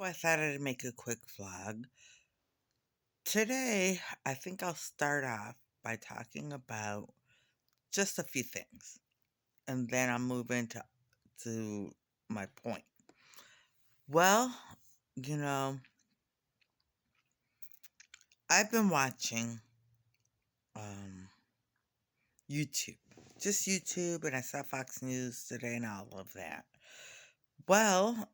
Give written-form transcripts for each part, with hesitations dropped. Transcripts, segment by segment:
I thought I'd make a quick vlog. Today, I think I'll start off by talking about just a few things, and then I'll move into my point. Well, you know, I've been watching um, YouTube, just YouTube, and I saw Fox News today and all of that. Well,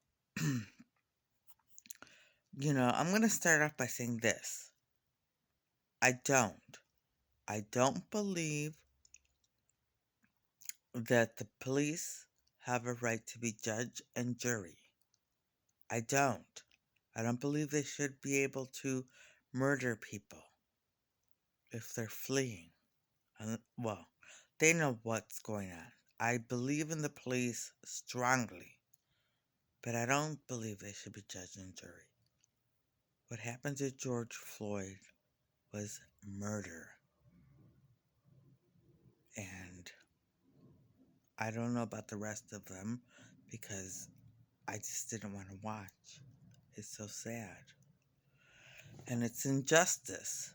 I'm going to start off by saying this. I don't. I don't believe that the police have a right to be judge and jury. I don't. I don't believe they should be able to murder people if they're fleeing. Well, they know what's going on. I believe in the police strongly, but I don't believe they should be judge and jury. What happened to George Floyd was murder. And I don't know about the rest of them because I just didn't want to watch. It's so sad. And it's injustice.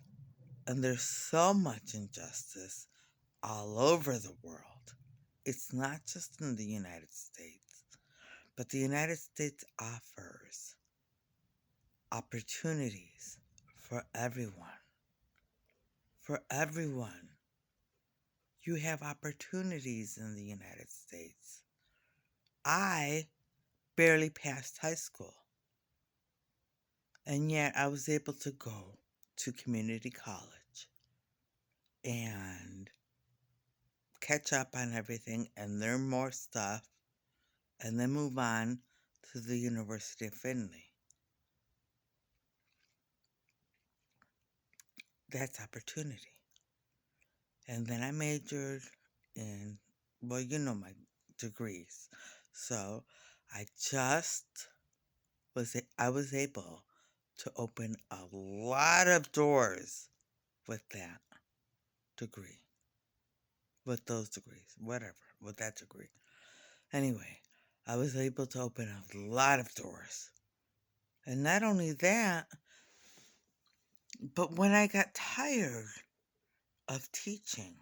And there's so much injustice all over the world. It's not just in the United States, but the United States offers opportunities for everyone. For everyone. You have opportunities in the United States. I barely passed high school. And yet I was able to go to community college and catch up on everything and learn more stuff and then move on to the University of Findlay. That's opportunity. And then I majored in, well, you know my degrees. So I was able to open a lot of doors with that degree. With those degrees, whatever, with that degree. Anyway, I was able to open a lot of doors. And not only that, but when I got tired of teaching,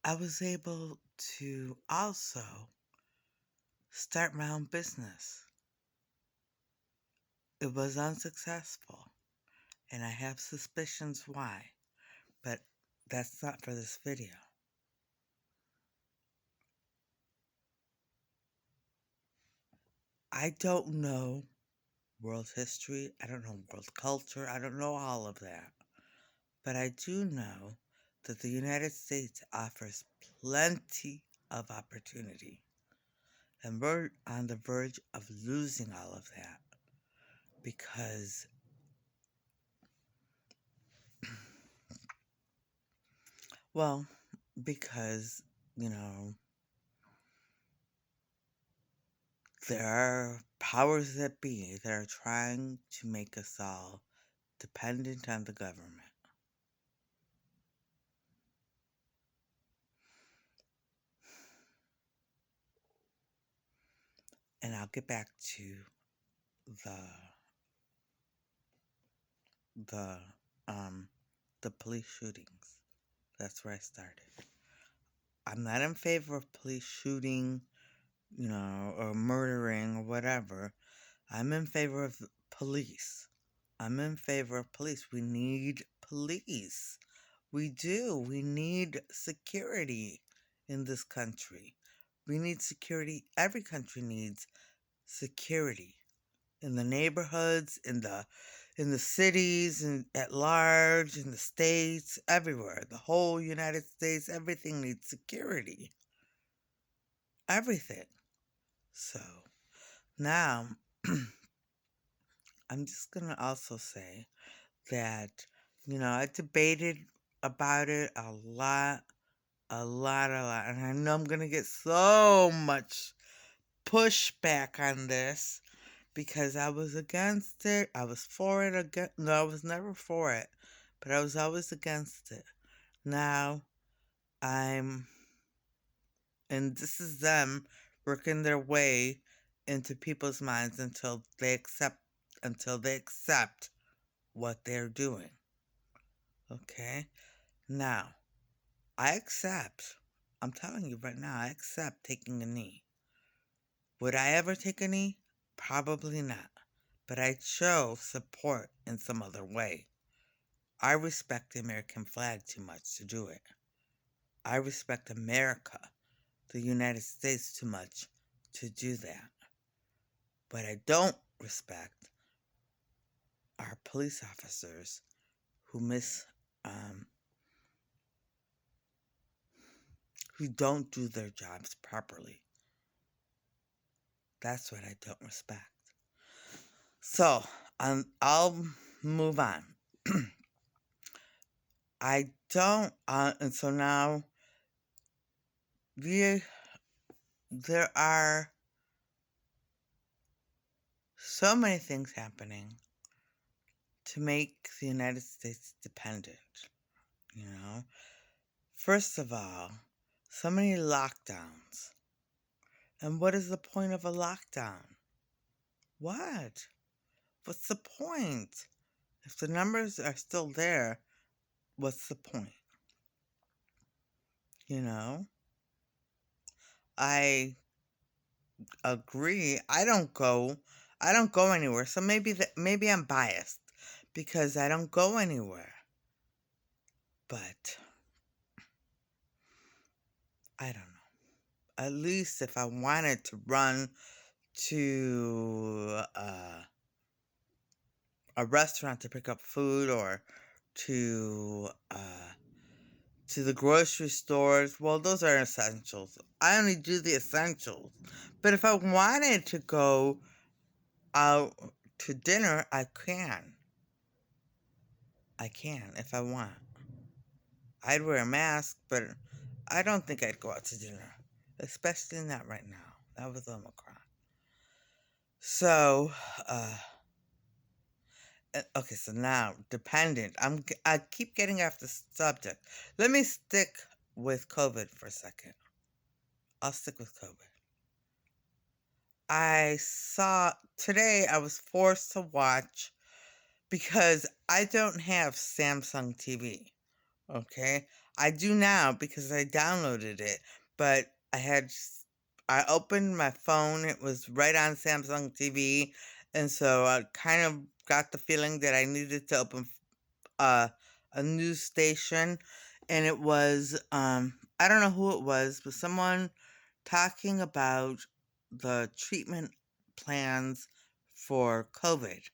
I was able to also start my own business. It was unsuccessful, and I have suspicions why, but that's not for this video. I don't know world history, I don't know world culture, I don't know all of that. But I do know that the United States offers plenty of opportunity. And we're on the verge of losing all of that because well, because, you know, there are powers that be that are trying to make us all dependent on the government. And I'll get back to the the the police shootings. That's where I started. I'm not in favor of police shooting, or murdering or whatever. I'm in favor of police. I'm in favor of police. We need police. We do. We need security in this country. We need security. Every country needs security. In the neighborhoods, in the cities, and at large, in the states, everywhere. The whole United States, everything needs security. Everything. So, now, I'm just going to also say that, I debated about it a lot, and I know I'm going to get so much pushback on this because I was against it. I was for it again. No, I was never for it, but I was always against it. Now, and this is them working their way into people's minds until they accept what they're doing. Okay? Now, I accept. I'm telling you right now, I accept taking a knee. Would I ever take a knee? Probably not. But I show support in some other way. I respect the American flag too much to do it. I respect America, the United States, too much to do that. But I don't respect our police officers who who don't do their jobs properly. That's what I don't respect. So, I'll move on. I don't, and so now there are so many things happening to make the United States dependent, you know? First of all, so many lockdowns. And what is the point of a lockdown? What? What's the point? If the numbers are still there, what's the point? You know? I agree. I don't go anywhere. So maybe I'm biased because I don't go anywhere. But I don't know. At least if I wanted to run to a restaurant to pick up food or to the grocery stores, well, those are essentials. I only do the essentials. But if I wanted to go out to dinner, I can. I can if I want. I'd wear a mask, but I don't think I'd go out to dinner, especially not right now. That was Omicron. So, okay, so now dependent. I keep getting off the subject. Let me stick with COVID for a second. I'll stick with COVID. I saw today. I was forced to watch because I don't have Samsung TV. Okay, I do now because I downloaded it, but I opened my phone. It was right on Samsung TV, and so I kind of got the feeling that I needed to open uh, a news station, and it was I don't know who it was, but someone talking about the treatment plans for COVID,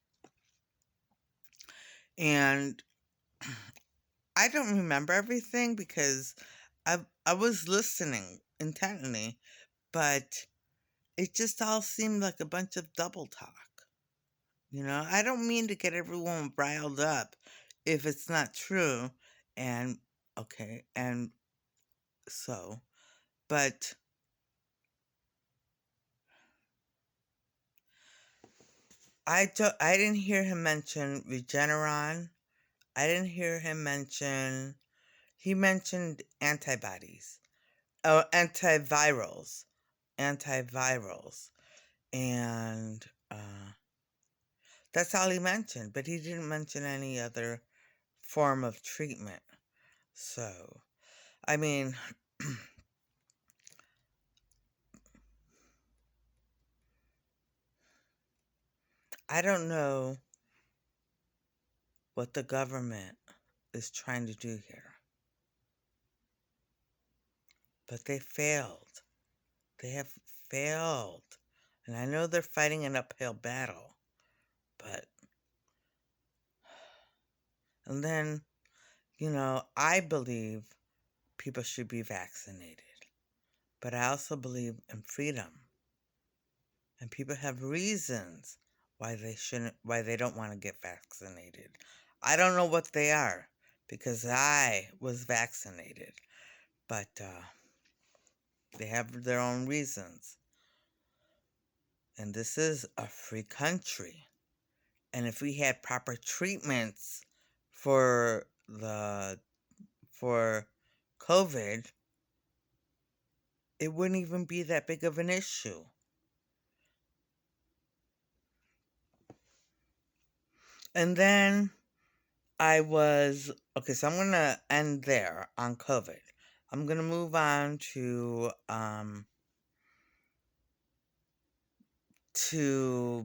and I don't remember everything because I was listening intently, but it just all seemed like a bunch of double talk. You know, I don't mean to get everyone riled up if it's not true, and okay, and so, but I didn't hear him mention Regeneron. I didn't hear him mention. He mentioned antibodies. Oh, antivirals, and that's all he mentioned. But he didn't mention any other form of treatment. So, I mean, I don't know what the government is trying to do here, but they failed. They have failed. And I know they're fighting an uphill battle, but. And then, I believe people should be vaccinated, but I also believe in freedom. And people have reasons why they don't want to get vaccinated. I don't know what they are because I was vaccinated, but they have their own reasons. And this is a free country. And if we had proper treatments for COVID, it wouldn't even be that big of an issue. And then I was okay, so I'm gonna end there on COVID. I'm gonna move on to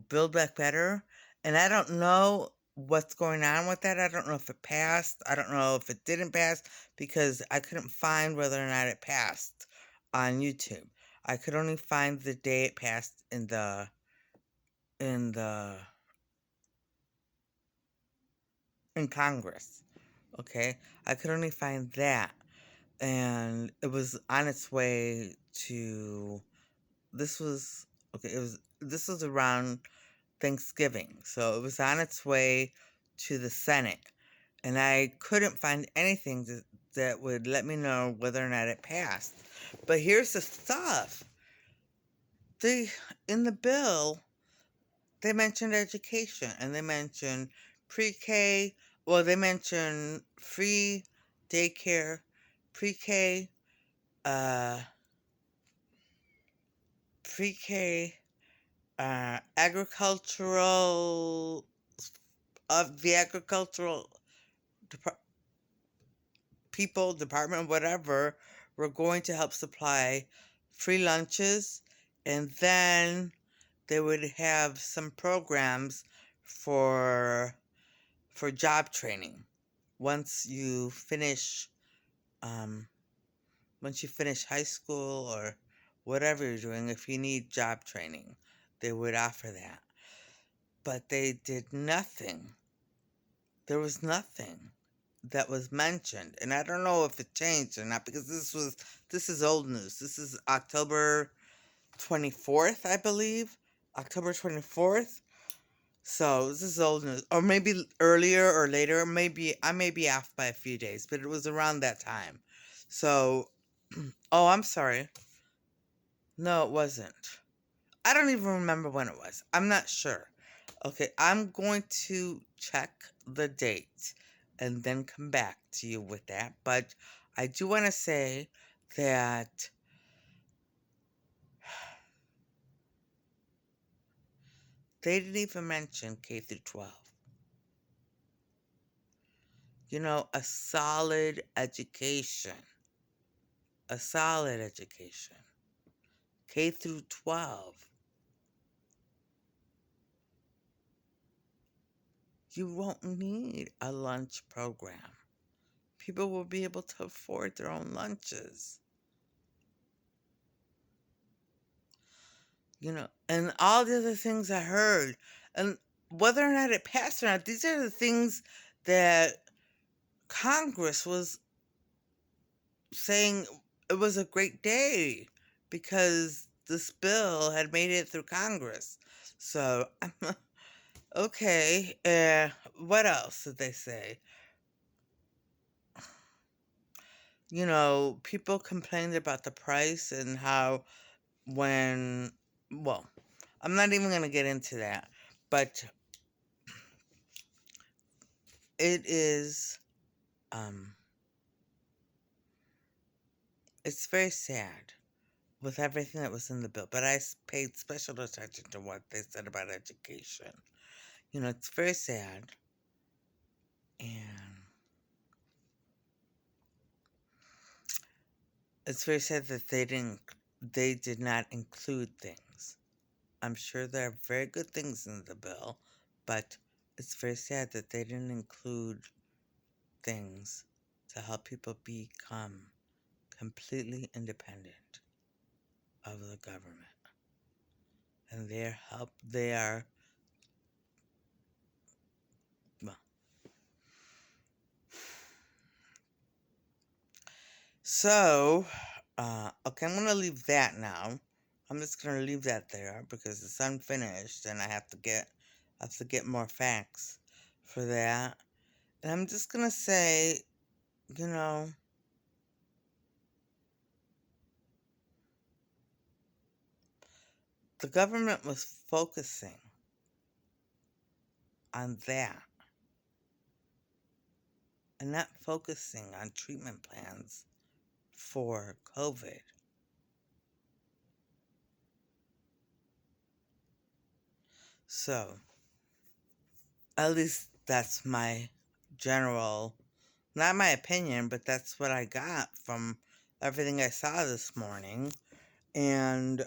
Build Back Better, and I don't know what's going on with that. I don't know if it passed. I don't know if it didn't pass because I couldn't find whether or not it passed on YouTube. I could only find the day it passed in the in Congress. Okay, I could only find that, and it was on its way to. This was okay. This was around Thanksgiving, so it was on its way to the Senate, and I couldn't find anything that would let me know whether or not it passed. But here's the stuff: they in the bill they mentioned education, and they mentioned pre-K. Well, they mentioned free daycare, pre-K, uh, pre-K, agricultural of the agricultural dep- department, whatever, were going to help supply free lunches, and then they would have some programs for job training once you finish um, once you finish high school or whatever you're doing. If you need job training, they would offer that, but they did nothing. There was nothing that was mentioned, and I don't know if it changed or not because this is old news. This is October 24th, I believe. October 24th. So this is old news, or maybe earlier or later. Maybe I may be off by a few days, but it was around that time. So, oh, I'm sorry. No, it wasn't. I don't even remember when it was. I'm not sure. Okay, I'm going to check the date and then come back to you with that. But I do want to say that they didn't even mention K through 12. You know, a solid education. A solid education. K through 12. You won't need a lunch program. People will be able to afford their own lunches. You know, and all the other things I heard. And whether or not it passed or not, these are the things that Congress was saying it was a great day because this bill had made it through Congress. So, okay, what else did they say? You know, people complained about the price and how when, well, I'm not even going to get into that, but it is, um, it's very sad with everything that was in the bill, but I paid special attention to what they said about education. You know, it's very sad, and it's very sad that they did not include things. I'm sure there are very good things in the bill, but it's very sad that they didn't include things to help people become completely independent of the government. And they are, well. So, okay, I'm going to leave that now. I'm just going to leave that there because it's unfinished and I have to get more facts for that. And I'm just going to say, you know, the government was focusing on that and not focusing on treatment plans for COVID. So, at least That's my general, not my opinion, but that's what I got from everything I saw this morning. And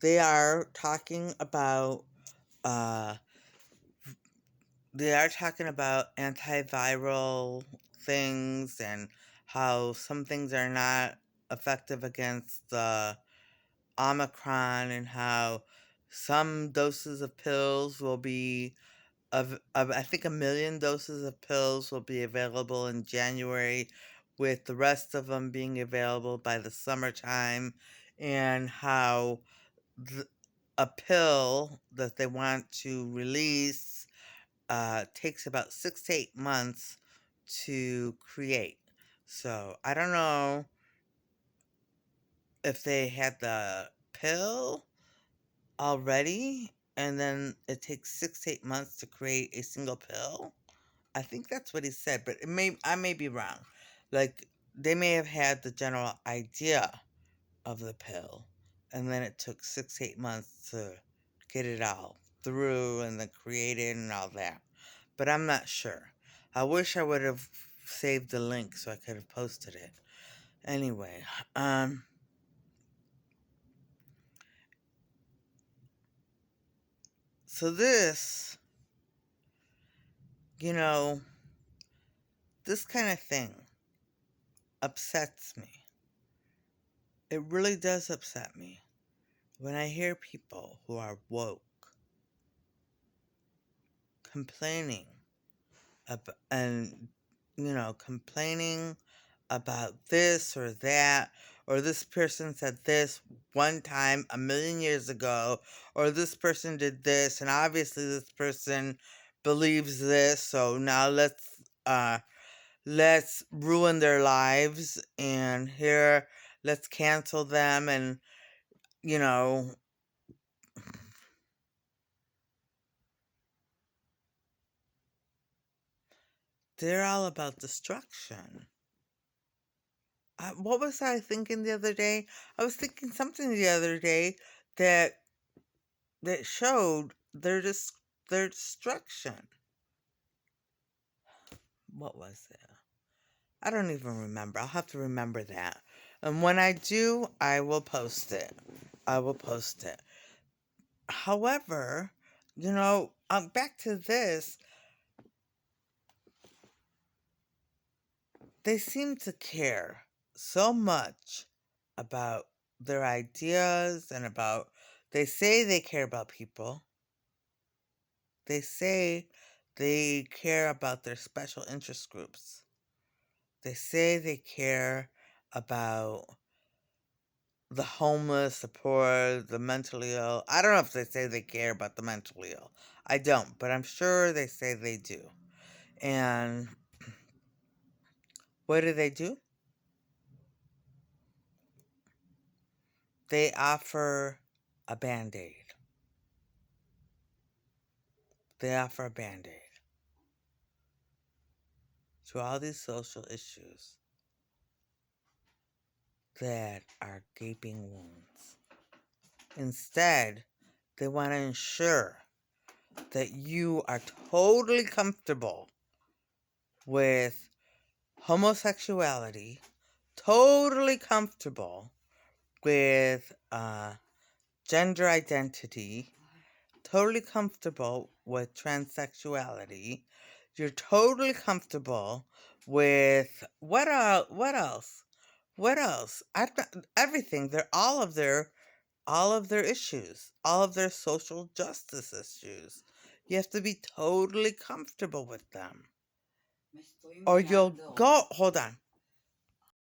they are talking about uh, antiviral things and how some things are not effective against the Omicron, and how some doses of pills will be of I think 1 million doses of pills will be available in January, with the rest of them being available by the summertime, and how th- a pill that they want to release takes about 6 to 8 months to create. So I don't know if they had the pill already, and then it takes 6 to 8 months to create a single pill. I think that's what he said, but I may be wrong. Like, they may have had the general idea of the pill, and then it took 6 to 8 months to get it all through and then created and all that. But I'm not sure. I wish I would have saved the link so I could have posted it. Anyway, so this, you know, this kind of thing upsets me. It really does upset me when I hear people who are woke complaining and complaining about this or that, or this person said this one time 1 million years ago, or this person did this, and obviously this person believes this, so now let's ruin their lives, and here let's cancel them, and you know they're all about destruction. What was I thinking the other day? I was thinking something the other day that showed their destruction. What was it? I don't even remember. I'll have to remember that. And when I do, I will post it. I will post it. However, back to this, they seem to care so much about their ideas and about, they say they care about people. They say they care about their special interest groups. They say they care about the homeless, the poor, the mentally ill. I don't know if they say they care about the mentally ill. I don't, but I'm sure they say they do. And what do? They offer a band-aid. They offer a band-aid to all these social issues that are gaping wounds. Instead, they want to ensure that you are totally comfortable with homosexuality, totally comfortable with gender identity, totally comfortable with transsexuality. You're totally comfortable with what else? What else? What else? Everything. They're all of their issues, all of their social justice issues. You have to be totally comfortable with them. Or you'll go, hold on.